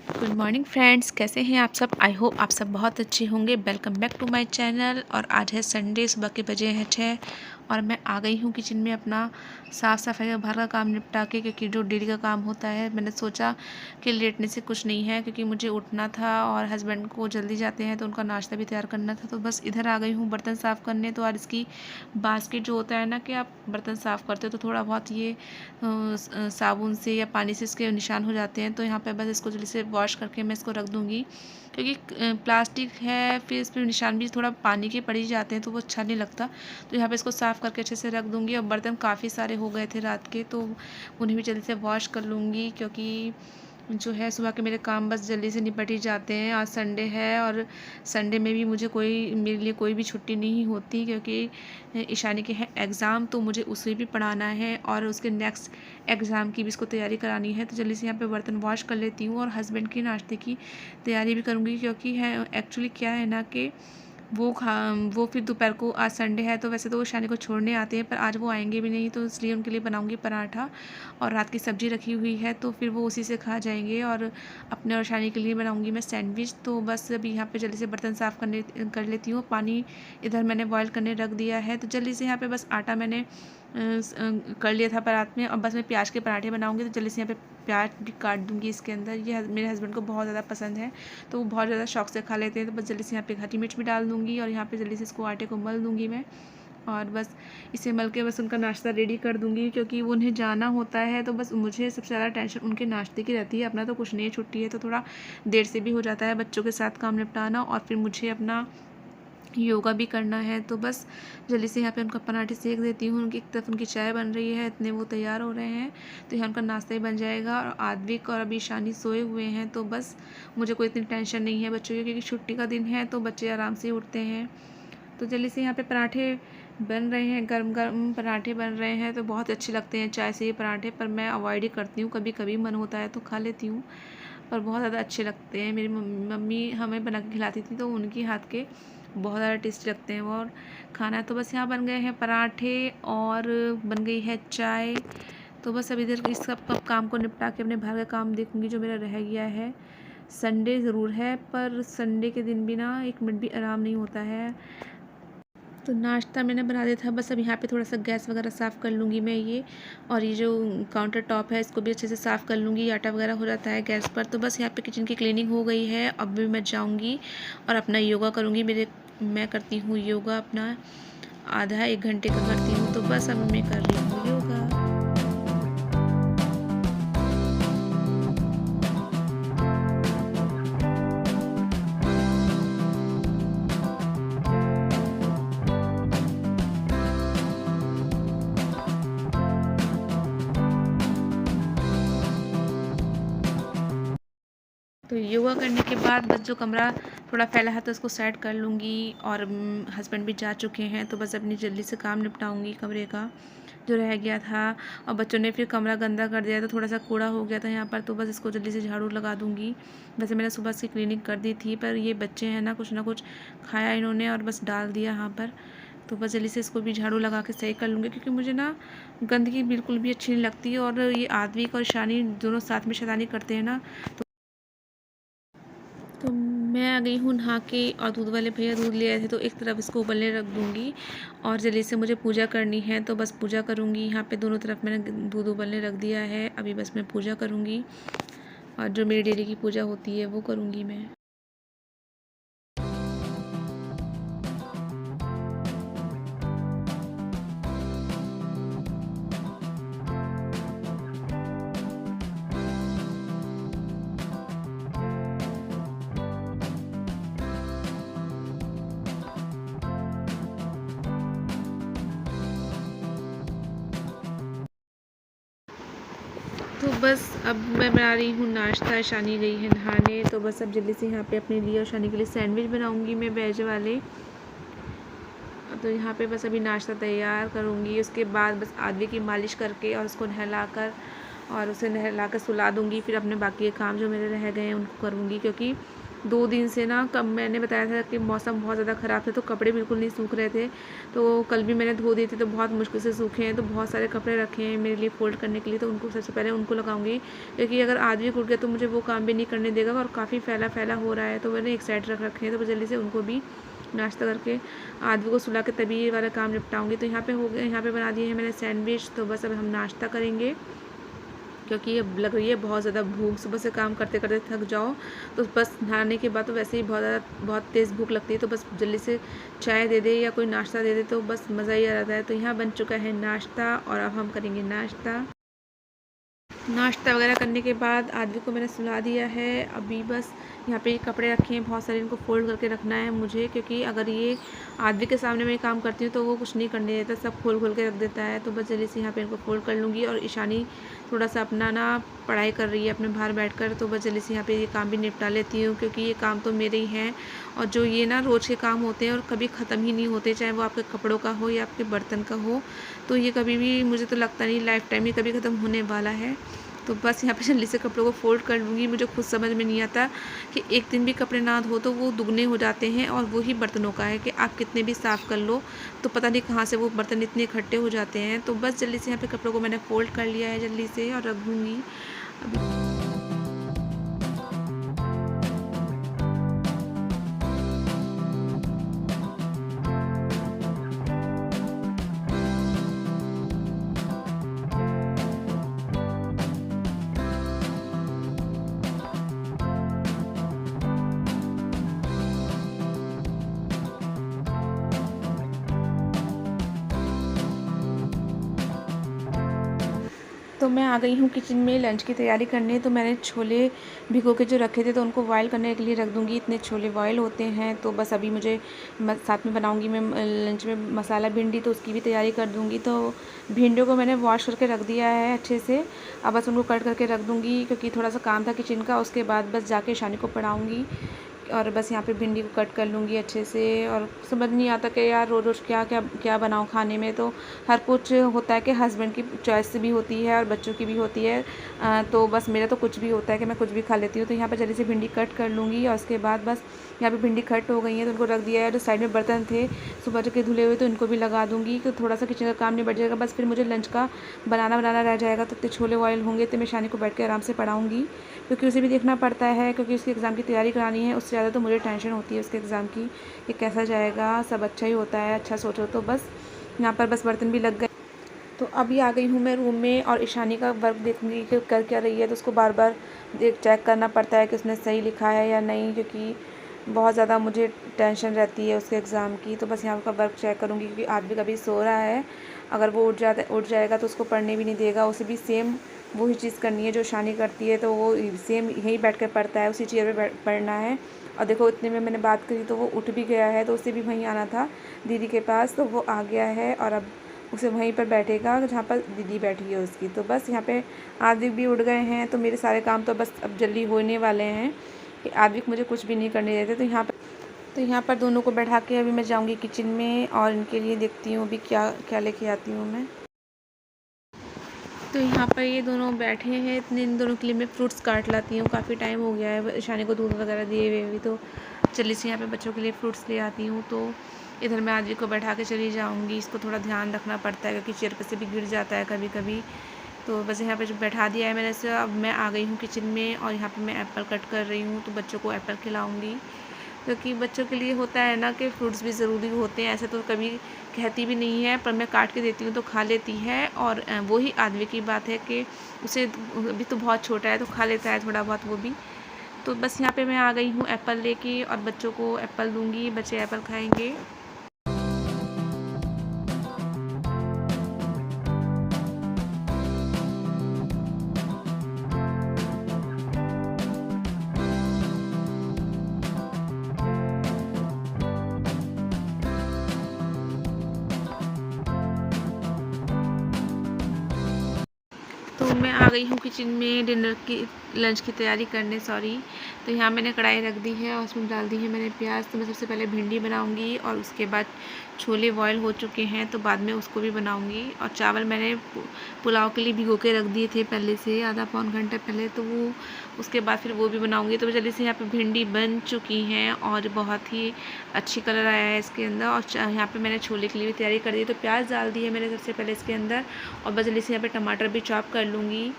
Good morning friends, कैसे हैं आप सब। आई होप आप सब बहुत अच्छे होंगे। Welcome back to my channel. और आज है संडे, सुबह के बजे हैं 6 और मैं आ गई हूँ किचन में अपना साफ़ सफाई का बाहर का काम निपटा के, क्योंकि जो डेली का काम होता है मैंने सोचा कि लेटने से कुछ नहीं है, क्योंकि मुझे उठना था और हस्बैंड को जल्दी जाते हैं तो उनका नाश्ता भी तैयार करना था। तो बस इधर आ गई हूँ बर्तन साफ़ करने। तो आज इसकी बास्केट जो होता है ना, कि आप बर्तन साफ़ करते हो तो थोड़ा बहुत ये साबुन से या पानी से इसके निशान हो जाते हैं। तो यहाँ पे बस इसको जल्दी से वॉश करके मैं इसको रख दूँगी, क्योंकि प्लास्टिक है, फिर इस पर निशान भी थोड़ा पानी के पड़ ही जाते हैं तो वो अच्छा नहीं लगता। तो यहाँ पे इसको साफ़ करके अच्छे से रख दूँगी। और बर्तन काफ़ी सारे हो गए थे रात के, तो उन्हें भी जल्दी से वॉश कर लूँगी, क्योंकि जो है सुबह के मेरे काम बस जल्दी से निपट ही जाते हैं। आज संडे है और संडे में भी मेरे लिए कोई भी छुट्टी नहीं होती, क्योंकि ईशानी के हैं एग्ज़ाम, तो मुझे उसे भी पढ़ाना है और उसके नेक्स्ट एग्ज़ाम की भी इसको तैयारी करानी है। तो जल्दी से यहाँ पे बर्तन वॉश कर लेती हूँ और हस्बैंड के नाश्ते की तैयारी भी करूँगी, क्योंकि है एक्चुअली क्या है ना कि वो फिर दोपहर को, आज संडे है तो वैसे तो वो ईशानी को छोड़ने आते हैं, पर आज वो आएंगे भी नहीं, तो इसलिए उनके लिए बनाऊंगी पराठा। और रात की सब्ज़ी रखी हुई है तो फिर वो उसी से खा जाएंगे। और अपने और ईशानी के लिए बनाऊंगी मैं सैंडविच। तो बस अभी यहाँ पे जल्दी से बर्तन साफ़ कर लेती हूँ। पानी इधर मैंने बॉयल करने रख दिया है। तो जल्दी से यहाँ पे बस आटा मैंने कर लिया था परात में। अब बस मैं प्याज के पराठे बनाऊंगी, तो जल्दी से यहाँ पे प्याज भी काट दूंगी इसके अंदर। ये मेरे हस्बैंड को बहुत ज़्यादा पसंद है, तो वो बहुत ज़्यादा शौक से खा लेते हैं। तो बस जल्दी से यहाँ पे हरी मिर्च भी डाल दूँगी और यहाँ पे जल्दी से इसको आटे को मल दूँगी मैं। और बस इसे मल के बस उनका नाश्ता रेडी कर दूँगी, क्योंकि वो उन्हें जाना होता है। तो बस मुझे सबसे ज़्यादा टेंशन उनके नाश्ते की रहती है। अपना तो कुछ नहीं, छुट्टी है तो थोड़ा देर से भी हो जाता है बच्चों के साथ काम निपटाना, और फिर मुझे अपना योगा भी करना है। तो बस जल्दी से यहाँ पे उनका पराठे सेक देती हूँ। उनकी एक तरफ उनकी चाय बन रही है, इतने वो तैयार हो रहे हैं, तो यहाँ उनका नाश्ता ही बन जाएगा। और आद्विक और अभी ईशानी सोए हुए हैं, तो बस मुझे कोई इतनी टेंशन नहीं है बच्चों की, क्योंकि छुट्टी का दिन है तो बच्चे आराम से उठते हैं। तो जल्दी से यहाँ पे पराठे बन रहे हैं, गर्म गर्म पराठे बन रहे हैं, तो बहुत अच्छे लगते हैं चाय से ये पराठे। पर मैं अवॉइड ही करती हूँ, कभी कभी मन होता है तो खा लेती हूँ, पर बहुत ज़्यादा अच्छे लगते हैं। मेरी मम्मी हमें बना के खिलाती थी, तो उनकी हाथ के बहुत ज़्यादा टेस्टी लगते हैं वो। और खाना तो बस यहाँ बन गए हैं पराठे और बन गई है चाय। तो बस अब इधर इस सब काम को निपटा के अपने बाहर का काम देखूँगी जो मेरा रह गया है। संडे ज़रूर है, पर संडे के दिन भी ना एक मिनट भी आराम नहीं होता है। तो नाश्ता मैंने बना दिया था, बस अब यहाँ पे थोड़ा सा गैस वगैरह साफ़ कर लूँगी मैं ये। और ये जो काउंटर टॉप है इसको भी अच्छे से साफ़ कर लूँगी, आटा वगैरह हो जाता है गैस पर। तो बस यहाँ पे किचन की क्लीनिंग हो गई है। अब भी मैं जाऊँगी और अपना योगा करूँगी। मैं करती हूँ योगा अपना आधा 1 घंटे का करती हूँ। तो बस अब मैं कर रही हूँ योगा। तो योगा करने के बाद बस जो कमरा थोड़ा फैला है तो उसको सेट कर लूँगी। और हस्बैंड भी जा चुके हैं, तो बस अपनी जल्दी से काम निपटाऊँगी कमरे का जो रह गया था। और बच्चों ने फिर कमरा गंदा कर दिया, तो थोड़ा सा कूड़ा हो गया था यहाँ पर, तो बस इसको जल्दी से झाड़ू लगा दूँगी। वैसे मैंने सुबह से क्लीनिंग कर दी थी, पर ये बच्चे हैं ना कुछ खाया इन्होंने और बस डाल दिया यहाँ पर। तो बस जल्दी से इसको भी झाड़ू लगा के सही कर लूँगी, क्योंकि मुझे ना गंदगी बिल्कुल भी अच्छी नहीं लगती। और ये आद्विक और ईशानी दोनों साथ में शैतानी करते हैं ना। तो मैं आ गई हूँ नहा के, और दूध वाले भैया दूध ले आए थे, तो एक तरफ इसको उबलने रख दूँगी। और जल्दी से मुझे पूजा करनी है, तो बस पूजा करूँगी। यहाँ पे दोनों तरफ मैंने दूध उबलने रख दिया है। अभी बस मैं पूजा करूँगी, और जो मेरी डेली की पूजा होती है वो करूँगी मैं। तो बस अब मैं बना रही हूँ नाश्ता। शानी गई है नहाने, तो बस अब जल्दी से यहाँ पे अपने लिए और शानी के लिए सैंडविच बनाऊँगी मैं वेज वाले। तो यहाँ पे बस अभी नाश्ता तैयार करूँगी। उसके बाद बस आदमी की मालिश करके और उसको नहलाकर और उसे नहला कर सुला दूँगी। फिर अपने बाकी के काम जो मेरे रह गए हैं उनको करूँगी, क्योंकि 2 दिन से ना कब मैंने बताया था कि मौसम बहुत ज़्यादा ख़राब था, तो कपड़े बिल्कुल नहीं सूख रहे थे। तो कल भी मैंने धो दिए थे, तो बहुत मुश्किल से सूखे हैं। तो बहुत सारे कपड़े रखे हैं मेरे लिए फ़ोल्ड करने के लिए, तो उनको सबसे पहले उनको लगाऊँगी, क्योंकि अगर आज भी टूट गया तो मुझे वो काम भी नहीं करने देगा और काफ़ी फैला-फैला हो रहा है। तो मैंने एक साइड रख रखे हैं, तो मैं जल्दी से उनको भी नाश्ता करके आदमी को सुला के तभी ये वाला काम निपटाऊँगी। तो यहाँ पे हो गया, यहाँ पे बना दिए हैं मैंने सैंडविच। तो बस अब हम नाश्ता करेंगे, क्योंकि ये लग रही है बहुत ज़्यादा भूख। सुबह से काम करते करते थक जाओ, तो बस नहाने के बाद तो वैसे ही बहुत तेज़ भूख लगती है। तो बस जल्दी से चाय दे दे या कोई नाश्ता दे दे तो बस मज़ा ही आ जाता है। तो यहाँ बन चुका है नाश्ता और अब हम करेंगे नाश्ता। नाश्ता वगैरह करने के बाद आदमी को मैंने सुला दिया है। अभी बस यहाँ पे कपड़े रखे हैं बहुत सारे, इनको फ़ोल्ड करके रखना है मुझे, क्योंकि अगर ये आदमी के सामने मैं काम करती हूँ तो वो कुछ नहीं करने देता, सब खोल खोल के रख देता है। तो बस जल्दी से यहाँ पे इनको फ़ोल्ड कर लूँगी। और ईशानी थोड़ा सा अपना ना पढ़ाई कर रही है अपने बाहर बैठकर, तो बस जल्दी से यहाँ पे ये काम भी निपटा लेती हूँ, क्योंकि ये काम तो मेरे ही हैं। और जो ये ना रोज़ के काम होते हैं और कभी ख़त्म ही नहीं होते, चाहे वो आपके कपड़ों का हो या आपके बर्तन का हो, तो ये कभी भी, मुझे तो लगता नहीं लाइफ टाइम ही कभी ख़त्म होने वाला है। तो बस यहाँ पे जल्दी से कपड़ों को फ़ोल्ड कर लूँगी। मुझे खुद समझ में नहीं आता कि एक दिन भी कपड़े ना धो तो वो दुगने हो जाते हैं, और वही बर्तनों का है कि आप कितने भी साफ़ कर लो तो पता नहीं कहाँ से वो बर्तन इतने इकट्ठे हो जाते हैं। तो बस जल्दी से यहाँ पे कपड़ों को मैंने फ़ोल्ड कर लिया है जल्दी से और रख दूँगी। तो मैं आ गई हूँ किचन में लंच की तैयारी करने। तो मैंने छोले भिगो के जो रखे थे तो उनको बॉयल करने के लिए रख दूँगी। इतने छोले बॉयल होते हैं। तो बस अभी मुझे साथ में बनाऊँगी मैं लंच में मसाला भिंडी, तो उसकी भी तैयारी कर दूँगी। तो भिंडियों को मैंने वॉश करके रख दिया है अच्छे से। अब बस उनको कट करके रख दूँगी, क्योंकि थोड़ा सा काम था किचन का। उसके बाद बस जाके शानी को पढ़ाऊँगी और बस यहाँ पे भिंडी को कट कर लूँगी अच्छे से। और समझ नहीं आता कि यार रोज़ रोज़ क्या क्या क्या बनाऊँ खाने में। तो हर कुछ होता है कि हस्बैंड की चॉइस भी होती है और बच्चों की भी होती है। तो बस मेरा तो कुछ भी होता है कि मैं कुछ भी खा लेती हूँ। तो यहाँ पर जल्दी से भिंडी कट कर लूँगी और उसके बाद बस यहाँ पे भिंडी कट हो गई है तो उनको रख दिया है। जो साइड में बर्तन थे सुबह के धुले हुए तो इनको भी लगा दूँगी, कि थोड़ा सा किचन का काम निबट जाएगा। बस फिर मुझे लंच का बनाना रह जाएगा। तो इतने छोले बॉयल होंगे तो मैं शानी को बैठ के आराम से पढ़ाऊँगी, क्योंकि उसे भी देखना पड़ता है, क्योंकि उसके एग्ज़ाम की तैयारी करानी है। उससे ज़्यादा तो मुझे टेंशन होती है उसके एग्ज़ाम की, कि कैसा जाएगा। सब अच्छा ही होता है, अच्छा सोचो। तो बस यहाँ पर बस बर्तन भी लग गए। तो अभी आ गई हूँ मैं रूम में और ईशानी का वर्क देखूँगी कि कर क्या रही है। तो उसको बार बार चेक करना पड़ता है कि उसने सही लिखा है या नहीं, क्योंकि बहुत ज़्यादा मुझे टेंशन रहती है उसके एग्ज़ाम की। तो बस यहाँ का वर्क चेक करूँगी, क्योंकि आज भी कभी सो रहा है। अगर वो उठ जाएगा तो उसको पढ़ने भी नहीं देगा। उसे भी सेम वही चीज़ करनी है जो शानी करती है, तो वो सेम यहीं बैठ कर पढ़ता है, उसी चेयर पे पढ़ना है। और देखो इतने में मैंने बात करी तो वो उठ भी गया है। तो उसे भी वहीं आना था दीदी के पास, तो वो आ गया है और अब उसे वहीं पर बैठेगा जहाँ पर दीदी बैठी है उसकी। तो बस यहाँ पे आदिक भी उठ गए हैं। तो मेरे सारे काम तो बस अब जल्दी होने वाले हैं, कि आदिक मुझे कुछ भी नहीं करने देते। तो यहाँ पर दोनों को बैठा के अभी मैं जाऊँगी किचन में और इनके लिए देखती हूँ अभी क्या क्या लेके आती हूँ मैं। तो यहाँ पर ये दोनों बैठे हैं, इतने इन दोनों के लिए मैं फ्रूट्स काट लाती हूँ। काफ़ी टाइम हो गया है ईशानी को दूध वगैरह दिए हुए भी, तो जल्दी से यहाँ पे बच्चों के लिए फ्रूट्स ले आती हूँ। तो इधर मैं आदि को बैठा के चली जाऊँगी। इसको थोड़ा ध्यान रखना पड़ता है, क्योंकि चेयर पर से भी गिर जाता है कभी कभी। तो बस यहाँ पे जो बैठा दिया है मैंने इसे। अब मैं आ गई हूँ किचन में और यहाँ पे मैं एप्पल कट कर रही हूँ। तो बच्चों को एप्पल खिलाऊँगी, क्योंकि बच्चों के लिए होता है ना कि फ्रूट्स भी ज़रूरी होते हैं। ऐसे तो कभी कहती भी नहीं है, पर मैं काट के देती हूँ तो खा लेती है। और वही आदमी की बात है कि उसे अभी तो बहुत छोटा है तो खा लेता है थोड़ा बहुत वो भी। तो बस यहाँ पे मैं आ गई हूँ एप्पल लेके और बच्चों को एप्पल दूँगी, बच्चे एप्पल खाएँगे। तो मैं आ गई हूँ किचन में डिनर की लंच की तैयारी करने, सॉरी। तो यहाँ मैंने कढ़ाई रख दी है और उसमें डाल दी है मैंने प्याज। तो मैं सबसे पहले भिंडी बनाऊंगी और उसके बाद छोले बॉयल हो चुके हैं तो बाद में उसको भी बनाऊंगी। और चावल मैंने पुलाव के लिए भिगो के रख दिए थे पहले से, आधा पौन घंटे पहले, तो वो उसके बाद फिर वो भी बनाऊंगी। तो जल्दी से यहाँ पे भिंडी बन चुकी हैं और बहुत ही अच्छी कलर आया है इसके अंदर। और यहाँ पे मैंने छोले के लिए भी तैयारी कर दी, तो प्याज डाल दी है मैंने सबसे पहले इसके अंदर। और बस जल्दी से यहाँ पे टमाटर भी चॉप कर लूँगी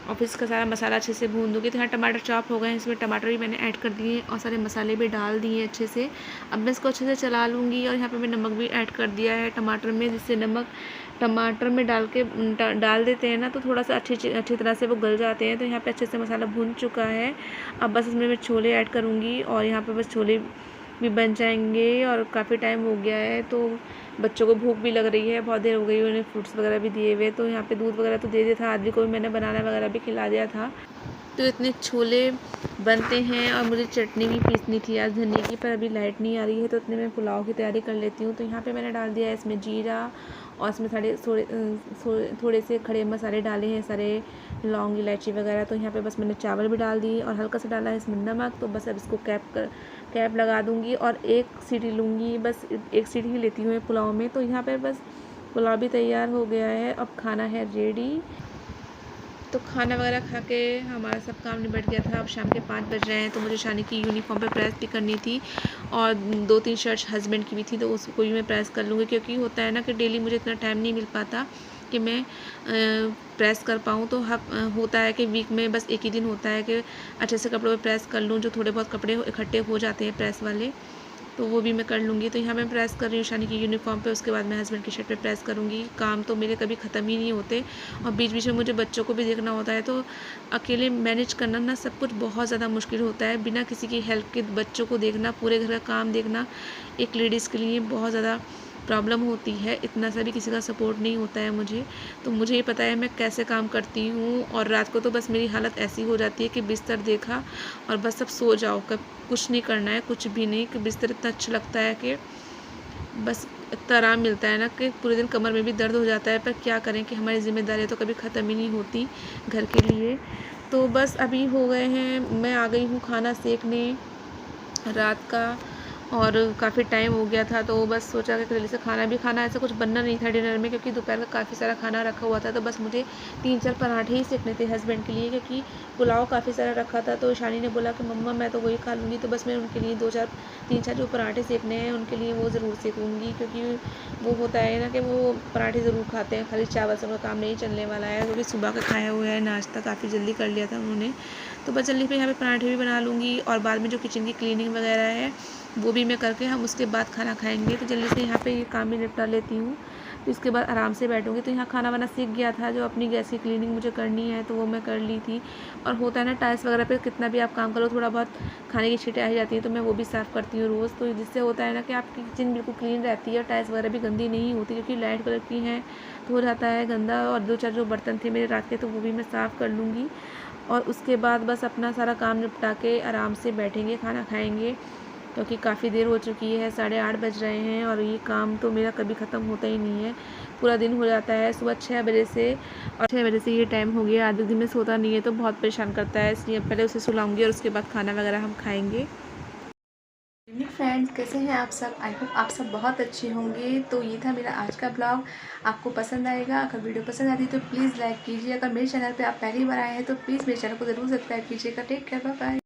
और फिर इसका सारा मसाला अच्छे से भून दूँगी। तो यहाँ टमाटर चॉप हो गए हैं, इसमें टमाटर भी मैंने ऐड कर दिए और सारे मसाले भी डाल दिए अच्छे से। अब मैं इसको अच्छे से चला लूँगी। और यहाँ पे मैं नमक भी ऐड कर दिया है टमाटर में, जिससे नमक टमाटर में डाल देते हैं ना तो थोड़ा सा अच्छी तरह से वो गल जाते हैं। तो यहाँ पे अच्छे से मसाला भून चुका है। अब बस इसमें मैं छोले ऐड करूँगी और यहाँ पे बस छोले भी बन जाएंगे। और काफ़ी टाइम हो गया है तो बच्चों को भूख भी लग रही है, बहुत देर हो गई, उन्हें फ्रूट्स वगैरह भी दिए हुए। तो यहाँ पे दूध वगैरह तो दे दिया था, आदमी को भी मैंने बनाना वगैरह भी खिला दिया था। तो इतने छोले बनते हैं और मुझे चटनी भी पीसनी थी आज धनिया की, पर अभी लाइट नहीं आ रही है तो इतने में पुलाव की तैयारी कर लेती हूँ। तो यहाँ पे मैंने डाल दिया है इसमें जीरा और इसमें थोड़े से खड़े मसाले डाले हैं, सारे लौंग इलायची वगैरह। तो यहाँ पे बस मैंने चावल भी डाल दी और हल्का सा डाला है इसमें नमक। तो बस अब इसको कैप लगा दूँगी और एक सीटी लूँगी, बस एक सीटी ही लेती हूँ पुलाव में। तो यहाँ पर बस पुलाव भी तैयार हो गया है, अब खाना है रेडी। तो खाना वगैरह खा के हमारा सब काम निबट गया था। अब शाम के 5 बज रहे हैं तो मुझे शानी की यूनिफॉर्म पे प्रेस भी करनी थी और 2-3 शर्ट्स हस्बैंड की भी थी, तो उसको भी मैं प्रेस कर लूँगी। क्योंकि होता है ना कि डेली मुझे इतना टाइम नहीं मिल पाता कि मैं प्रेस कर पाऊँ। तो होता है कि वीक में बस एक ही दिन होता है कि अच्छे से कपड़ों पर प्रेस कर लूँ, जो थोड़े बहुत कपड़े इकट्ठे हो जाते हैं प्रेस वाले, तो वो भी मैं कर लूँगी। तो यहाँ मैं प्रेस कर रही हूँ शानी की यूनिफॉर्म पे, उसके बाद मैं हस्बैंड की शर्ट पे प्रेस करूँगी। काम तो मेरे कभी ख़त्म ही नहीं होते और बीच बीच में मुझे बच्चों को भी देखना होता है। तो अकेले मैनेज करना ना सब कुछ बहुत ज़्यादा मुश्किल होता है, बिना किसी की हेल्प के बच्चों को देखना, पूरे घर का काम देखना एक लेडीज़ के लिए बहुत ज़्यादा प्रॉब्लम होती है। इतना सा भी किसी का सपोर्ट नहीं होता है मुझे, तो मुझे ये पता है मैं कैसे काम करती हूँ। और रात को तो बस मेरी हालत ऐसी हो जाती है कि बिस्तर देखा और बस अब सो जाओ, कब कुछ नहीं करना है, कुछ भी नहीं। कि बिस्तर इतना अच्छा लगता है कि बस इतना आराम मिलता है ना कि पूरे दिन कमर में भी दर्द हो जाता है, पर क्या करें कि हमारी जिम्मेदारियाँ तो कभी ख़त्म ही नहीं होती घर के लिए। तो बस अभी हो गए हैं, मैं आ गई हूँ खाना सेकने रात का, और काफ़ी टाइम हो गया था तो बस सोचा कि जल्दी से खाना भी खाना, ऐसा कुछ बनना नहीं था डिनर में क्योंकि दोपहर का काफ़ी सारा खाना रखा हुआ था। तो बस मुझे 3-4 पराठे ही सेकने थे हस्बैंड के लिए, क्योंकि पुलाव काफ़ी सारा रखा था। तो शानी ने बोला कि मम्मा मैं तो वही खा लूँगी, तो बस मैं उनके लिए 3-4 जो पराठे सेकने हैं उनके लिए वो ज़रूर सेकूँगी। क्योंकि वो होता है ना कि वो पराठे ज़रूर खाते हैं, खाली चावल से उनका काम नहीं चलने वाला है, क्योंकि सुबह का खाया हुआ है, नाश्ता काफ़ी जल्दी कर लिया था उन्होंने। तो बस जल्दी पे यहाँ पे पराठे भी बना लूँगी और बाद में जो किचन की क्लीनिंग वगैरह है वो भी मैं करके हम उसके बाद खाना खाएंगे। तो जल्दी से यहाँ पे ये काम भी निपटा लेती हूँ, तो इसके बाद आराम से बैठूँगी। तो यहाँ खाना वाना सीख गया था, जो अपनी गैस की क्लीनिंग मुझे करनी है तो वो मैं कर ली थी। और होता है ना टाइल्स वगैरह पे कितना भी आप काम करो थोड़ा बहुत खाने की छींटें आ जाती हैं, तो मैं वो भी साफ़ करती हूँ रोज़। तो जिससे होता है ना कि आपकी किचन बिल्कुल क्लीन रहती है और टाइल्स वगैरह भी गंदी नहीं होती, क्योंकि लाइट कलर की हैं तो हो जाता है गंदा। और 2-4 जो बर्तन थे मेरे रात के तो वो भी मैं साफ़ कर लूँगी। और उसके बाद बस अपना सारा काम निपटा के आराम से बैठेंगे, खाना खाएंगे, क्योंकि काफ़ी देर हो चुकी है, 8:30 बज रहे हैं। और ये काम तो मेरा कभी ख़त्म होता ही नहीं है, पूरा दिन हो जाता है सुबह 6 बजे से, और 6 बजे से ये टाइम हो गया। आधे दिन में सोता नहीं है तो बहुत परेशान करता है, इसलिए पहले उसे सुलाऊंगी और उसके बाद खाना वगैरह हम खाएंगे। फ्रेंड्स, कैसे हैं आप सब? आई होप आप सब बहुत अच्छे होंगे। तो ये था मेरा आज का ब्लॉग, आपको पसंद आएगा। अगर वीडियो पसंद आती है तो प्लीज़ लाइक कीजिए। अगर मेरे चैनल पे आप पहली बार आए हैं तो प्लीज़ मेरे चैनल को ज़रूर सब्सक्राइब कीजिएगा। Take care, bye bye.